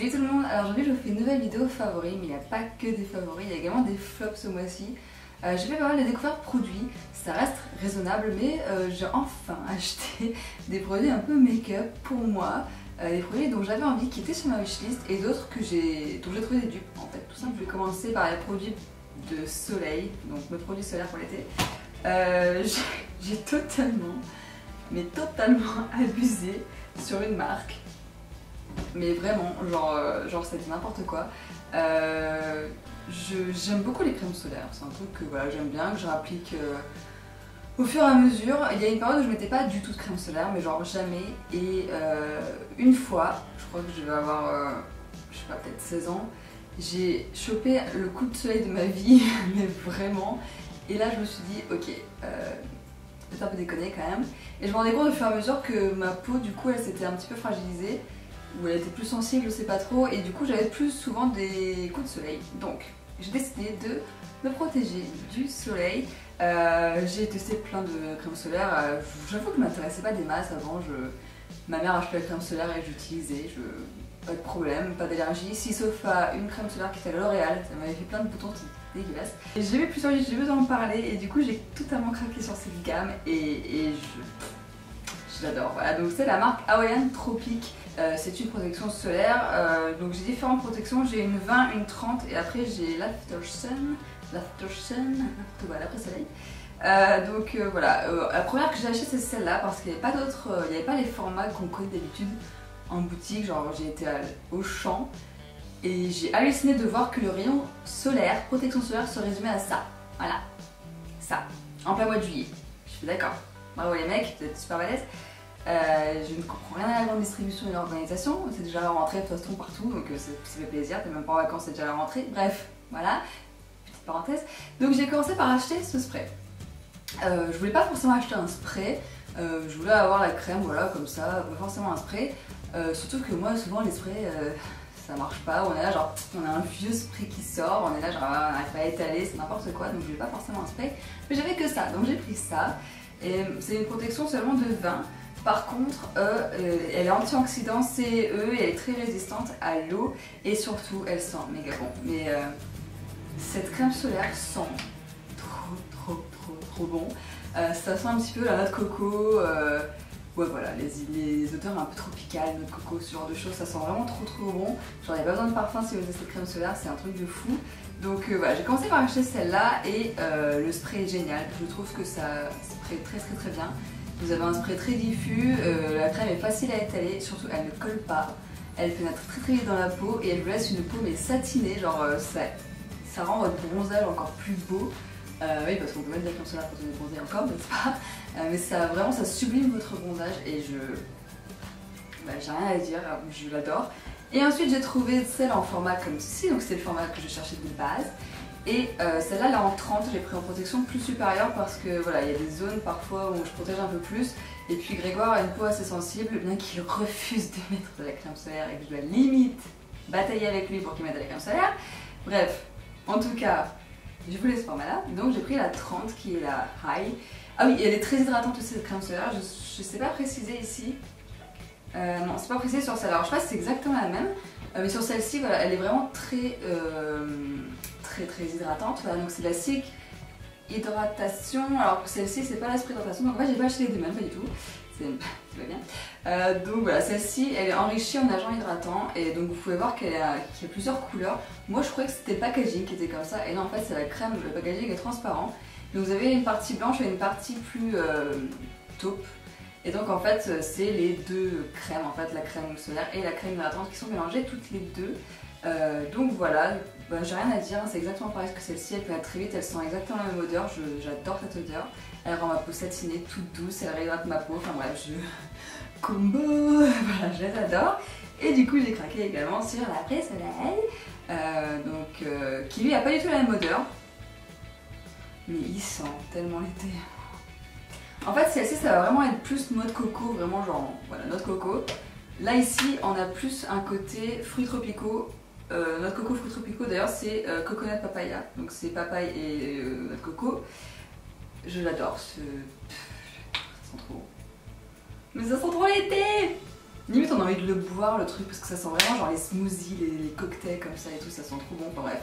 Salut tout le monde, alors aujourd'hui je vous fais une nouvelle vidéo favoris, mais il n'y a pas que des favoris, il y a également des flops ce mois-ci. J'ai fait pas mal de découvertes produits, ça reste raisonnable, mais j'ai enfin acheté des produits un peu make-up pour moi, des produits dont j'avais envie, qui étaient sur ma wishlist, et d'autres dont j'ai trouvé des dupes en fait. Tout simple, je vais commencer par les produits de soleil, donc mes produits solaires pour l'été. J'ai totalement abusé sur une marque. Mais vraiment, genre c'était n'importe quoi. J'aime beaucoup les crèmes solaires, c'est un truc que voilà, j'aime bien, que je rapplique au fur et à mesure. Il y a une période où je mettais pas du tout de crème solaire, mais genre jamais. Et une fois, je crois que je vais avoir, je sais pas, peut-être 16 ans, j'ai chopé le coup de soleil de ma vie, mais vraiment. Et là je me suis dit, ok, c'est un peu déconné quand même. Et je me rendais compte au fur et à mesure que ma peau, du coup, elle s'était un petit peu fragilisée, ou elle était plus sensible, je sais pas trop, et du coup j'avais plus souvent des coups de soleil. Donc j'ai décidé de me protéger du soleil. J'ai testé plein de crèmes solaires. J'avoue que je m'intéressais pas des masses avant. Ma mère achetait la crème solaire et j'utilisais. Pas de problème, pas d'allergie. Si sauf à une crème solaire qui était à L'Oréal, ça m'avait fait plein de boutons, c'était dégueulasse. Et j'ai eu plusieurs j'ai besoin d'en parler et du coup j'ai totalement craqué sur cette gamme et je l'adore. Voilà, donc c'est la marque Hawaiian Tropic. C'est une protection solaire, donc j'ai différentes protections, j'ai une 20, une 30 et après j'ai l'After Sun, voilà, l'après-soleil. Voilà, la première que j'ai achetée c'est celle-là parce qu'il n'y avait pas d'autres, il n'y avait pas les formats qu'on connaît d'habitude en boutique, genre j'ai été au champ et j'ai halluciné de voir que le rayon solaire, protection solaire se résumait à ça, voilà, ça, en plein mois de juillet. Je suis d'accord, bravo les mecs, vous êtes super balèzes. Je ne comprends rien à la grande distribution et l'organisation, c'est déjà la rentrée de toute façon partout, donc ça fait plaisir, t'es même pas en vacances, c'est déjà la rentrée. Bref, voilà, petite parenthèse. Donc j'ai commencé par acheter ce spray. Je voulais pas forcément acheter un spray, je voulais avoir la crème, voilà, comme ça, pas forcément un spray. Surtout que moi, souvent les sprays, ça marche pas, on est là genre, on a un vieux spray qui sort, on est là genre, on n'arrive pas à étaler, c'est n'importe quoi, donc je voulais pas forcément un spray. Mais j'avais que ça, donc j'ai pris ça, et c'est une protection seulement de 20. Par contre, elle est anti-oxydant CE et elle est très résistante à l'eau et surtout elle sent méga bon. Mais cette crème solaire sent trop bon. Ça sent un petit peu la noix de coco, ouais voilà, les odeurs un peu tropicales, noix de coco, ce genre de choses, ça sent vraiment trop bon. Genre il n'y a pas besoin de parfum si vous avez cette crème solaire, c'est un truc de fou. Donc voilà, j'ai commencé par acheter celle-là et le spray est génial. Je trouve que ça spray très bien. Vous avez un spray très diffus, la crème est facile à étaler, surtout elle ne colle pas, elle pénètre très vite dans la peau et elle vous laisse une peau mais satinée, genre ça rend votre bronzage encore plus beau. Oui, parce qu'on peut mettre de la crème solaire quand on est bronzé encore, n'est-ce pas? Mais ça vraiment ça sublime votre bronzage et j'ai rien à dire, je l'adore. Et ensuite j'ai trouvé celle en format comme ceci, donc c'est le format que je cherchais de base. Et celle-là, là en 30, j'ai pris en protection plus supérieure parce que voilà, il y a des zones parfois où je protège un peu plus. Et puis Grégoire a une peau assez sensible, bien qu'il refuse de mettre de la crème solaire et que je dois limite batailler avec lui pour qu'il mette de la crème solaire. Bref, en tout cas, je voulais ce format-là, donc j'ai pris la 30 qui est la High. Ah oui, elle est très hydratante aussi cette crème solaire, je sais pas préciser ici. Non, c'est pas précisé sur celle-là, alors je sais pas si c'est exactement la même, mais sur celle-ci, voilà, elle est vraiment très hydratante. Voilà, donc c'est de la Silk Hydratation, alors que celle-ci c'est pas la spray hydratation, donc en fait j'ai pas acheté les deux mêmes, pas du tout, tout va bien. Donc voilà, celle-ci elle est enrichie en agent hydratant et donc vous pouvez voir qu'il y a plusieurs couleurs. Moi je croyais que c'était le packaging qui était comme ça et non, en fait c'est la crème, le packaging est transparent. Donc vous avez une partie blanche et une partie plus taupe. Et donc en fait c'est les deux crèmes, en fait la crème solaire et la crème hydratante qui sont mélangées toutes les deux. Donc voilà, j'ai rien à dire, c'est exactement pareil que celle-ci, elle pénètre très vite, elle sent exactement la même odeur, j'adore cette odeur. Elle rend ma peau satinée, toute douce, elle réhydrate ma peau, enfin bref, combo, voilà, je les adore. Et du coup j'ai craqué également sur l'après-soleil, qui lui a pas du tout la même odeur, mais il sent tellement l'été. En fait celle-ci ça va vraiment être plus noix de coco, vraiment genre, voilà, noix de coco. Là ici on a plus un côté fruits tropicaux. Noix de coco, fruits tropicaux, d'ailleurs c'est coconut papaya, donc c'est papaye et noix de coco. Je l'adore, ça sent trop bon. Mais ça sent trop l'été! Limite on a envie de le boire le truc parce que ça sent vraiment genre les smoothies, les cocktails comme ça et tout, ça sent trop bon, enfin bref.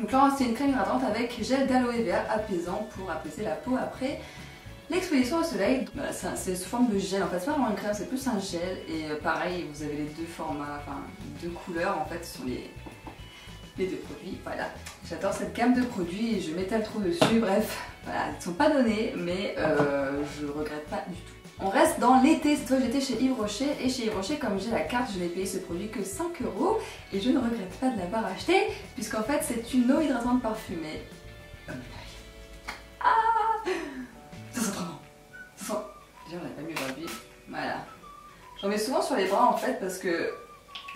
Donc là c'est une crème hydratante avec gel d'aloe vera apaisant pour apaiser la peau après l'exposition au soleil. Voilà, c'est sous forme de gel en fait, c'est pas vraiment une crème, c'est plus un gel et pareil vous avez les deux formats, enfin deux couleurs en fait, ce sont les deux produits, voilà. J'adore cette gamme de produits et je m'étale trop dessus, bref, voilà, ils ne sont pas donnés mais je regrette pas du tout. On reste dans l'été, cette fois j'étais chez Yves Rocher et chez Yves Rocher comme j'ai la carte je n'ai payé ce produit que 5 € et je ne regrette pas de l'avoir acheté puisqu'en fait c'est une eau hydratante parfumée. Ah, ça sent trop bon. Ça sent... Déjà on n'a pas mis aujourd'hui, voilà. J'en mets souvent sur les bras en fait parce que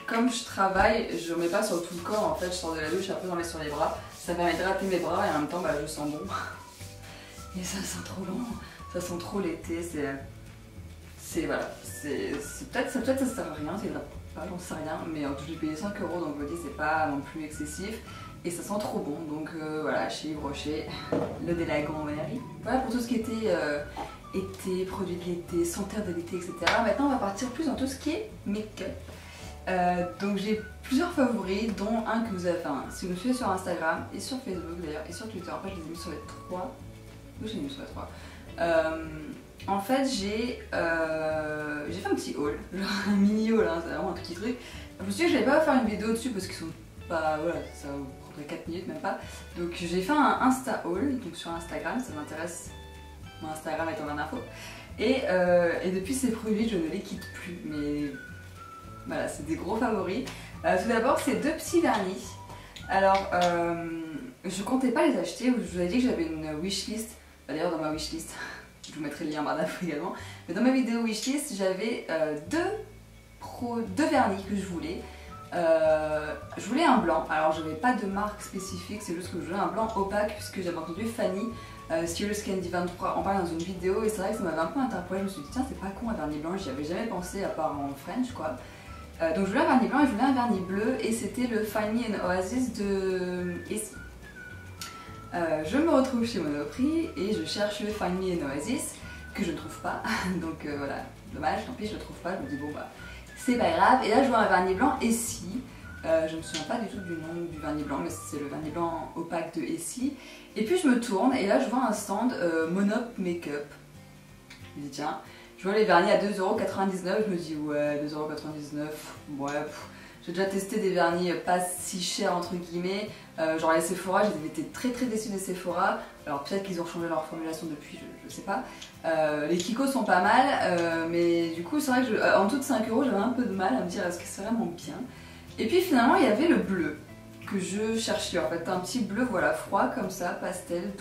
comme je travaille, je ne mets pas sur tout le corps en fait, je sors de la douche, après j'en mets sur les bras. Ça permet d'hydrater mes bras et en même temps bah, je sens bon. Et ça sent trop bon, ça sent trop l'été, voilà, peut-être ça sert à rien, c'est pas, j'en sais rien, mais en tout j'ai payé 5 € donc je me dis c'est pas non plus excessif et ça sent trop bon donc voilà, chez Yves Rocher, le délagon Mary. Voilà pour tout ce qui était été, produits de l'été, senteurs de l'été, etc. Maintenant on va partir plus dans tout ce qui est make-up. Donc j'ai plusieurs favoris dont un que vous avez, enfin si vous me suivez sur Instagram et sur Facebook d'ailleurs et sur Twitter, après je les ai mis sur les 3, oui je les ai mis sur les 3. En fait, j'ai fait un petit haul, genre un mini haul, hein, c'est vraiment un petit truc. Je me suis dit que je n'allais pas faire une vidéo dessus parce qu'ils sont pas, voilà, ça vous prendrait 4 minutes même pas. Donc j'ai fait un Insta haul, donc sur Instagram, ça m'intéresse, mon Instagram est en barre d'infos. Et depuis ces produits, je ne les quitte plus, mais voilà, c'est des gros favoris. Tout d'abord, c'est deux petits vernis. Alors, je comptais pas les acheter, je vous avais dit que j'avais une wishlist, d'ailleurs dans ma wishlist. Je vous mettrai le lien en barre d'infos également. Mais dans ma vidéo wishlist, j'avais deux vernis que je voulais. Je voulais un blanc. Alors, je n'avais pas de marque spécifique, c'est juste que je voulais un blanc opaque puisque j'avais entendu Fanny, Serious Candy 23, en parler dans une vidéo et c'est vrai que ça m'avait un peu interpellée. Je me suis dit, tiens, c'est pas con un vernis blanc, j'y avais jamais pensé à part en French quoi. Donc, je voulais un vernis blanc et je voulais un vernis bleu et c'était le Find Me an Oasis de Essie. Je me retrouve chez Monoprix et je cherche le Find Me an Oasis que je ne trouve pas, donc voilà, dommage, tant pis je le trouve pas, je me dis bon bah c'est pas grave, et là je vois un vernis blanc Essie, je me souviens pas du tout du nom du vernis blanc mais c'est le vernis blanc opaque de Essie, et puis je me tourne et là je vois un stand Monop Makeup, je me dis tiens, je vois les vernis à 2,99 €, je me dis ouais 2,99 €, ouais j'ai déjà testé des vernis pas si chers entre guillemets, genre les Sephora, j'ai été très déçue des Sephora, alors peut-être qu'ils ont changé leur formulation depuis, je sais pas. Les Kiko sont pas mal, mais du coup c'est vrai que en dessous de 5 € j'avais un peu de mal à me dire est-ce que c'est vraiment bien. Et puis finalement il y avait le bleu que je cherchais, en fait un petit bleu voilà froid comme ça, pastel,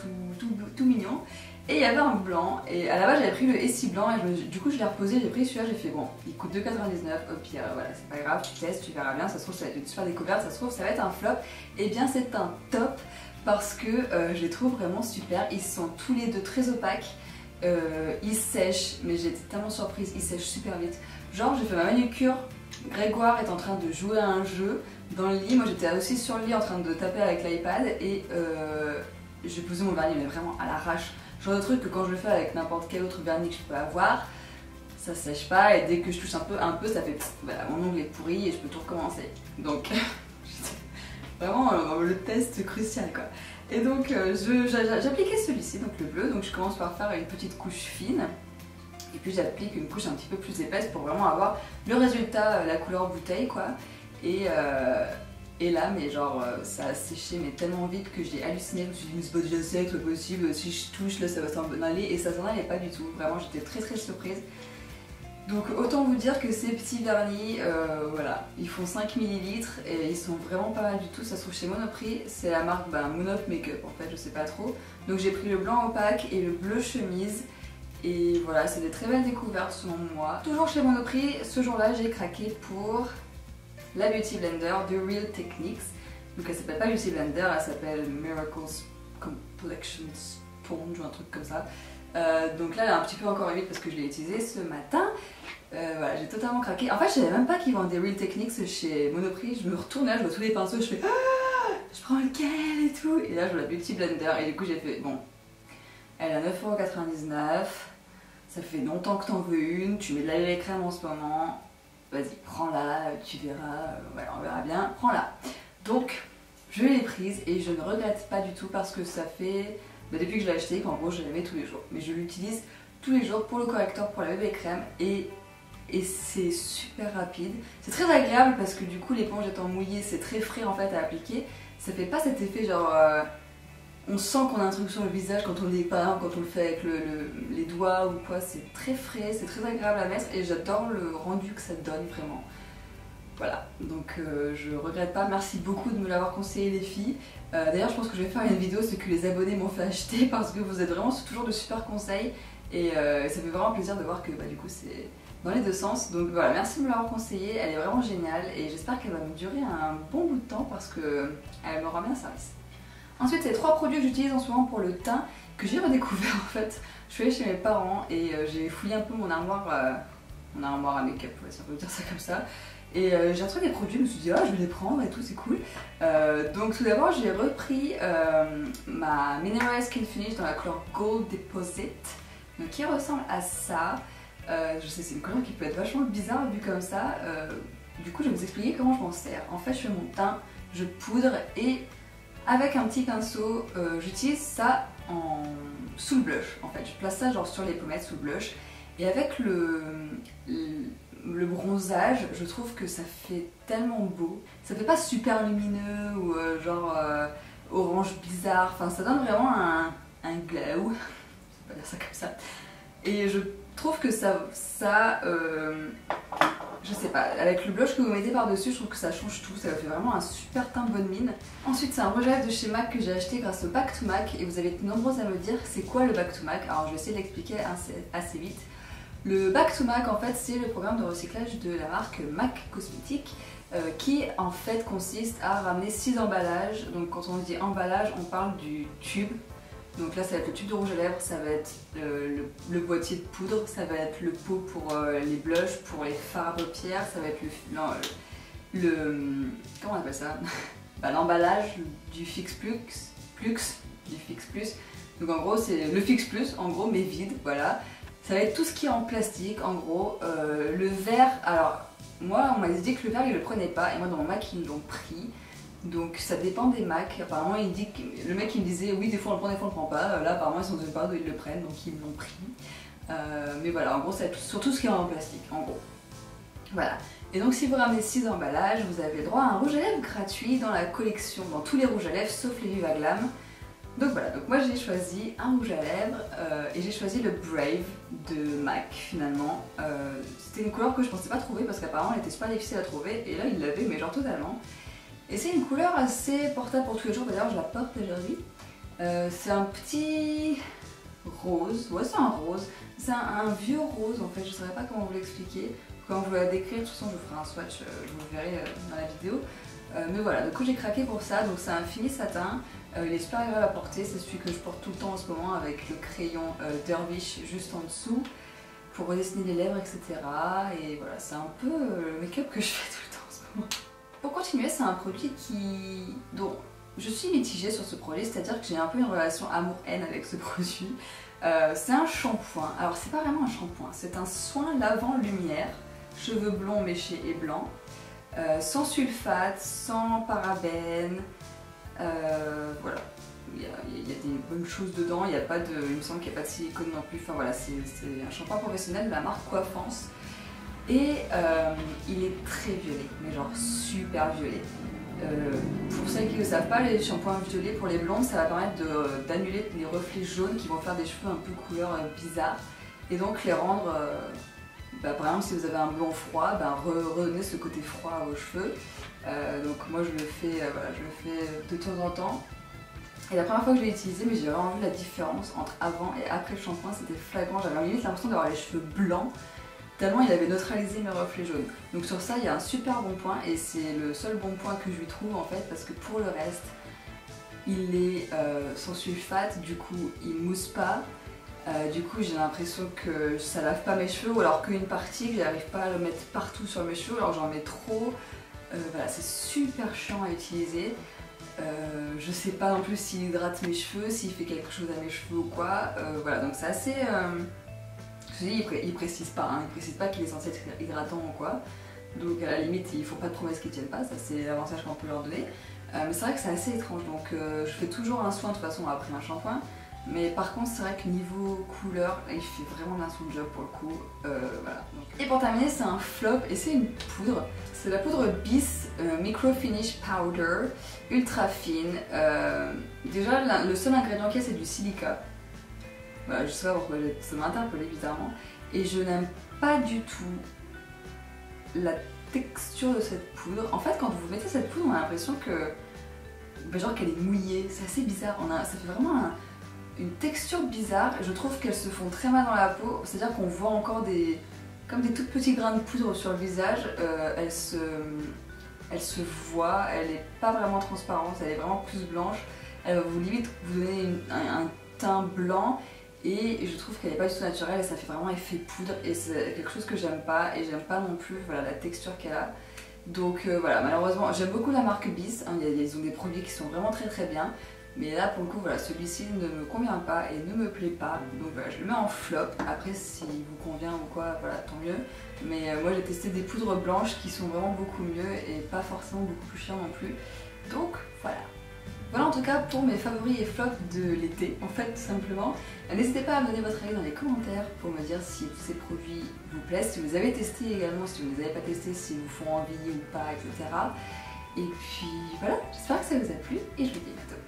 tout mignon. Et il y avait un blanc, et à la base j'avais pris le Essie blanc, et du coup je l'ai reposé, j'ai pris celui-là, j'ai fait bon, il coûte 2,99 €, au pire, voilà, c'est pas grave, tu testes, tu verras bien, ça se trouve ça va être une super découverte, ça se trouve ça va être un flop, et bien c'est un top, parce que je les trouve vraiment super, ils sont tous les deux très opaques, ils sèchent, mais j'étais tellement surprise, ils sèchent super vite, genre j'ai fait ma manucure, Grégoire est en train de jouer à un jeu dans le lit, moi j'étais aussi sur le lit en train de taper avec l'iPad, et j'ai posé mon vernis mais vraiment à l'arrache. Genre de truc que quand je le fais avec n'importe quel autre vernis que je peux avoir, ça sèche pas et dès que je touche un peu ça fait pff, voilà, mon ongle est pourri et je peux tout recommencer. Donc vraiment le test crucial quoi. Et donc j'appliquais celui-ci, donc le bleu, donc je commence par faire une petite couche fine. Et puis j'applique une couche un petit peu plus épaisse pour vraiment avoir le résultat, la couleur bouteille quoi. Et là, mais genre, ça a séché mais tellement vite que j'ai halluciné. Je me suis dit, mais c'est pas déjà sec, c'est pas possible, si je touche là ça va s'en aller. Et ça s'en allait pas du tout, vraiment j'étais très surprise. Donc autant vous dire que ces petits vernis, voilà, ils font 5 ml et ils sont vraiment pas mal du tout. Ça se trouve chez Monoprix, c'est la marque Monop Makeup en fait, je sais pas trop. Donc j'ai pris le blanc opaque et le bleu chemise. Et voilà, c'est des très belles découvertes selon moi. Toujours chez Monoprix, ce jour-là j'ai craqué pour la Beauty Blender de Real Techniques. Donc elle s'appelle pas Beauty Blender, elle s'appelle Miracles Complexion Sponge ou un truc comme ça. Donc là elle est un petit peu encore humide parce que je l'ai utilisée ce matin. Voilà, j'ai totalement craqué. En fait je savais même pas qu'ils vendaient Real Techniques chez Monoprix. Je me retourne là, je vois tous les pinceaux, je fais ah, je prends lequel et tout. Et là je vois la Beauty Blender et du coup j'ai fait bon, elle est à 9,99 €. Ça fait longtemps que t'en veux une, tu mets de la lait crème en ce moment. vas-y, prends-la, tu verras, voilà, on verra bien, prends-la. Donc, je l'ai prise et je ne regrette pas du tout parce que ça fait, depuis que je l'ai acheté, qu'en gros, je la mets tous les jours. Mais je l'utilise tous les jours pour le correcteur, pour la bébé crème et c'est super rapide. C'est très agréable parce que du coup, l'éponge étant mouillée, c'est très frais en fait à appliquer. Ça fait pas cet effet genre... on sent qu'on a un truc sur le visage quand on le par exemple, quand on le fait avec les doigts ou quoi, c'est très frais, c'est très agréable à mettre et j'adore le rendu que ça donne vraiment. Voilà, donc je regrette pas, merci beaucoup de me l'avoir conseillé les filles. D'ailleurs je pense que je vais faire une vidéo ce que les abonnés m'ont fait acheter parce que vous êtes vraiment toujours de super conseils et ça fait vraiment plaisir de voir que du coup c'est dans les deux sens. Donc voilà, merci de me l'avoir conseillé, elle est vraiment géniale et j'espère qu'elle va me durer un bon bout de temps parce qu'elle me rend bien service. Ensuite, c'est 3 produits que j'utilise en ce moment pour le teint que j'ai redécouvert en fait. Je suis allée chez mes parents et j'ai fouillé un peu mon armoire à make-up, si on peut dire ça comme ça. Et j'ai retrouvé des produits, je me suis dit, ah, je vais les prendre et tout, c'est cool. Donc tout d'abord, j'ai repris ma Mineral Skin Finish dans la couleur Gold Deposit, donc, qui ressemble à ça. Je sais, c'est une couleur qui peut être vachement bizarre vue comme ça. Du coup, je vais vous expliquer comment je m'en sers. En fait, je fais mon teint, je poudre et avec un petit pinceau, j'utilise ça sous le blush. En fait, je place ça genre sur les pommettes sous le blush. Et avec le bronzage, je trouve que ça fait tellement beau. Ça fait pas super lumineux ou genre orange bizarre. Enfin, ça donne vraiment un glow. Je sais pas dire ça comme ça. Et je trouve que je sais pas, avec le blush que vous mettez par-dessus, je trouve que ça change tout, ça fait vraiment un super teint bonne mine. Ensuite, c'est un rouge à lèvres de chez MAC que j'ai acheté grâce au Back to MAC et vous avez été nombreuses à me dire c'est quoi le Back to MAC. Alors je vais essayer de l'expliquer assez vite. Le Back to MAC en fait c'est le programme de recyclage de la marque MAC Cosmétiques qui en fait consiste à ramener 6 emballages. Donc quand on dit emballage, on parle du tube. Donc là ça va être le tube de rouge à lèvres, ça va être le boîtier de poudre, ça va être le pot pour les blushs, pour les fards à paupières, ça va être comment on appelle ça, l'emballage du Fix Plus. Donc en gros c'est le Fix Plus, en gros mais vide, voilà. Ça va être tout ce qui est en plastique, en gros. Le verre, alors moi on m'a dit que le verre ils le prenaient pas et moi dans mon Mac ils l'ont pris. Donc ça dépend des Macs. Apparemment il dit que, le mec il me disait oui des fois on le prend, des fois on le prend pas. Là apparemment ils sont dans une période où ils le prennent donc ils l'ont pris. Mais voilà, en gros ça va être sur tout ce qui est en plastique, en gros. Voilà. Et donc si vous ramenez 6 emballages, vous avez droit à un rouge à lèvres gratuit dans la collection, dans tous les rouges à lèvres sauf les Viva Glam. Donc voilà, donc moi j'ai choisi un rouge à lèvres et j'ai choisi le Brave de MAC finalement. C'était une couleur que je pensais pas trouver parce qu'apparemment elle était super difficile à trouver et là il l'avait mais genre totalement. Et c'est une couleur assez portable pour tous les jours, d'ailleurs je la porte aujourd'hui. C'est un petit rose, ouais c'est un rose, c'est un vieux rose en fait, je ne saurais pas comment vous l'expliquer. Quand vous la décrire, de toute façon je vous ferai un swatch, je vous le verrai dans la vidéo. Mais voilà, du coup j'ai craqué pour ça, donc c'est un fini satin, il est super agréable à porter, c'est celui que je porte tout le temps en ce moment avec le crayon Dervish juste en dessous pour redessiner les lèvres etc. Et voilà, c'est un peu le make-up que je fais tout le temps en ce moment. Pour continuer, c'est un produit dont je suis mitigée sur ce produit, c'est-à-dire que j'ai un peu une relation amour-haine avec ce produit. C'est un shampoing, alors c'est pas vraiment un shampoing, c'est un soin lavant lumière, cheveux blonds, méchés et blancs, sans sulfate, sans parabènes, voilà. Il y a des bonnes choses dedans, il me semble qu'il n'y a pas de silicone non plus, enfin voilà, c'est un shampoing professionnel de la marque Coiffance. Et il est très violet, mais genre super violet. Pour celles qui ne le savent pas, les shampoings violets pour les blondes, ça va permettre d'annuler les reflets jaunes qui vont faire des cheveux un peu couleur bizarre et donc les rendre, par exemple si vous avez un blond froid, redonner ce côté froid aux cheveux. Donc moi je le fais de temps en temps. Et la première fois que je l'ai utilisé, mais j'ai vraiment vu la différence entre avant et après le shampoing, c'était flagrant, j'avais limite l'impression d'avoir les cheveux blancs. Tellement il avait neutralisé mes reflets jaunes. Donc sur ça il y a un super bon point et c'est le seul bon point que je lui trouve en fait parce que pour le reste il est sans sulfate, du coup il mousse pas, du coup j'ai l'impression que ça lave pas mes cheveux ou alors qu'une partie j'arrive pas à le mettre partout sur mes cheveux alors j'en mets trop. Voilà, c'est super chiant à utiliser. Je sais pas non plus s'il hydrate mes cheveux, s'il fait quelque chose à mes cheveux ou quoi. Voilà, donc c'est assez... il précise pas, il précise pas qu'il est censé être hydratant ou quoi. Donc à la limite, il faut pas de promesses qui tiennent pas, ça c'est l'avantage qu'on peut leur donner. Mais c'est vrai que c'est assez étrange, donc je fais toujours un soin de toute façon après un shampoing. Mais par contre, c'est vrai que niveau couleur, il fait vraiment bien son job pour le coup. Voilà. Et pour terminer, c'est un flop et c'est une poudre. C'est la poudre Bis Micro Finish Powder, ultra fine. Déjà, le seul ingrédient qu'il y a, c'est du silica. Voilà, je sais pas pourquoi, ça m'a interpellée bizarrement. Et je n'aime pas du tout la texture de cette poudre. En fait, quand vous mettez cette poudre, on a l'impression que genre qu'elle est mouillée. C'est assez bizarre. Ça fait vraiment une texture bizarre. Je trouve qu'elles se font très mal dans la peau. C'est-à-dire qu'on voit encore comme des tout petits grains de poudre sur le visage. Elle se voit. Elle n'est pas vraiment transparente. Elle est vraiment plus blanche. Elle va limite vous donner un teint blanc. Et je trouve qu'elle n'est pas du tout naturelle et ça fait vraiment effet poudre et c'est quelque chose que j'aime pas et j'aime pas non plus voilà, la texture qu'elle a. Donc voilà, malheureusement j'aime beaucoup la marque Bis, hein, ils ont des produits qui sont vraiment très bien. Mais là pour le coup voilà, celui-ci ne me convient pas et ne me plaît pas. Donc voilà, je le mets en flop. Après s'il vous convient ou quoi, voilà, tant mieux. Mais moi j'ai testé des poudres blanches qui sont vraiment beaucoup mieux et pas forcément beaucoup plus chères non plus. Donc voilà. Voilà en tout cas pour mes favoris et flops de l'été, en fait tout simplement. N'hésitez pas à me donner votre avis dans les commentaires pour me dire si tous ces produits vous plaisent, si vous avez testé également, si vous ne les avez pas testés, s'ils vous font envie ou pas, etc. Et puis voilà, j'espère que ça vous a plu et je vous dis à bientôt.